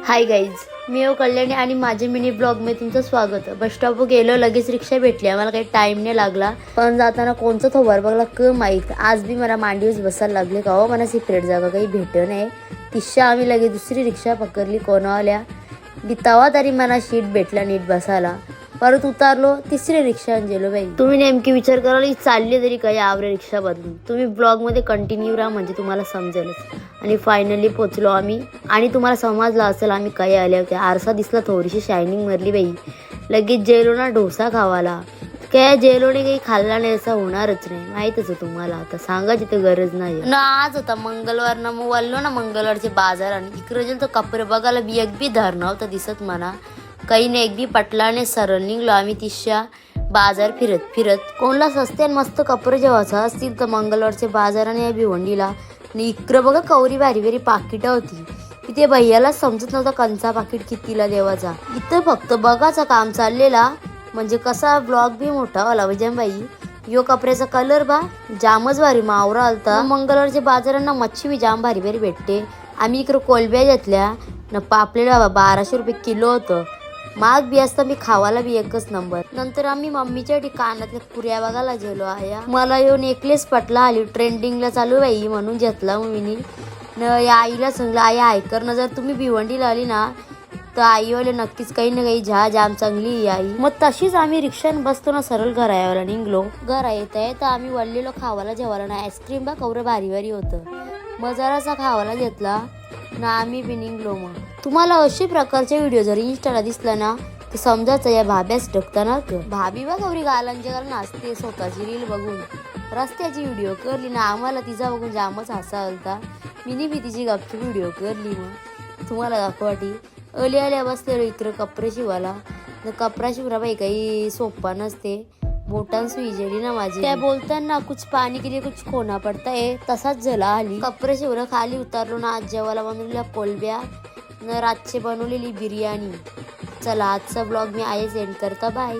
Hi guys, मी कल्याणी आणि माझे mini ब्लॉगमध्ये तुमचं स्वागत. बस स्टॉपवर गेलो, लगेच रिक्षा भेटली. आम्हाला काही टाईम नाही लागला, पण जाताना कोणचं थोबार बघला क माहीत. आज बी मला मांडीवर बसायला लागले का हो, मला सिक्रेट जागा काही भेट नाही. तिशा आम्ही लगेच दुसरी रिक्षा पकडली कोणावाल्या तवा तरी मला शीट भेटला नीट बसायला. परत उतारलो, तिसरी रिक्षा गेलो. बाई तुम्ही नेमकी विचार कराल चालली तरी काही आवरे रिक्षा बदलून. तुम्ही ब्लॉगमध्ये कंटिन्यू राहा म्हणजे तुम्हाला समजेलच. आणि फायनली पोचलो आम्ही. आणि तुम्हाला समजलं असेल आम्ही काही आले होते. आरसा दिसला, थोडीशी शायनिंग मारली बाई. लगेच जेलो ना डोसा खावाला. काय जेलोने काही खाल्ला नाही असं होणारच नाही, माहीतच आहे तुम्हाला. आता सांगायची तर गरज नाही ना. आज होता मंगळवार ना, मग वळलो ना मंगळवारचे बाजार. आणि इकडे गेलो तर कपडे बघायला बी एक बी धर नव्हतं दिसत म्हणा. काही नाही, एक बी पटलाने सरळ निघलो आम्ही. तिशा बाजार फिरत फिरत कोणला सस्ते आणि मस्त कपडे जेवायचं असतील तर मंगळवारचे बाजाराने या भिवंडीला. आणि इकडं बघा कवरी भारी भारी पाकिटं होती. तिथे भैयाला समजत नव्हता कंचा पाकिट कितीला देवाचा. इथं फक्त बघाचं काम चाललेला. म्हणजे कसा ब्लॉग बी मोठा वाला बाई. यो कपड्याचा कलर बा जामच भारी मावरा आलता. मंगळवारच्या बाजारांना मच्छी बी जाम भारी भारी भेटते. आम्ही इकडं कोलब्या घेतल्या न, पापलेला 1200 रुपये किलो होतं. माग बी असता मी खावाला बी एकच नंबर. नंतर आम्ही मम्मीच्या कानातल्या पुऱ्या बघायला गेलो आहे. मला यो नेकलेस पटला, आली ट्रेंडिंगला चालू बाई म्हणून घेतला मी. या आईला सांगलं, आई ऐकर जर तुम्ही भिवंडीला आली ना तर आईवाले नक्कीच काही ना काही जाम चांगली आई. मग तशीच आम्ही रिक्षाने बसतो ना सरळ घरायाला निघलो. घरा येत आहे तर आम्ही वळलेलो खावाला जेवायला ना. आईस्क्रीम बा कवरं भारी भारी होतं. मग जरासा खावाला घेतला ना आम्ही बी निघलो. मग तुम्हाला अशा प्रकारचे व्हिडिओ जर इंस्टाला दिसला ना तर समजायचं या भाब्याच ढकताना. भाभी बा गौरी गालांच्या घालून नाचते स्वतःची रील बघून. रस्त्याची व्हिडिओ करली ना, आम्हाला तिचा बघून जामच हसा आलता. मिनी बी तिची गपची व्हिडिओ करली. मग तुम्हाला दाखवाटी अल्या आल्या बसलेलो इकडं कपडे शिवायला. कपडा शिवरा बाई काही सोपा नसते. बोटान सुई गेली ना माझी. त्या बोलताना कुछ पाणी के लिए कुछ खोना पडता है, तसाच झाला. आली कपडे शिवरा, खाली उतारलो ना. आज जेवायला बनवलेल्या कोलब्या न रातचे बनवलेली बिर्याणी. चला आजचा ब्लॉग मी आईच एंड करता. बाय.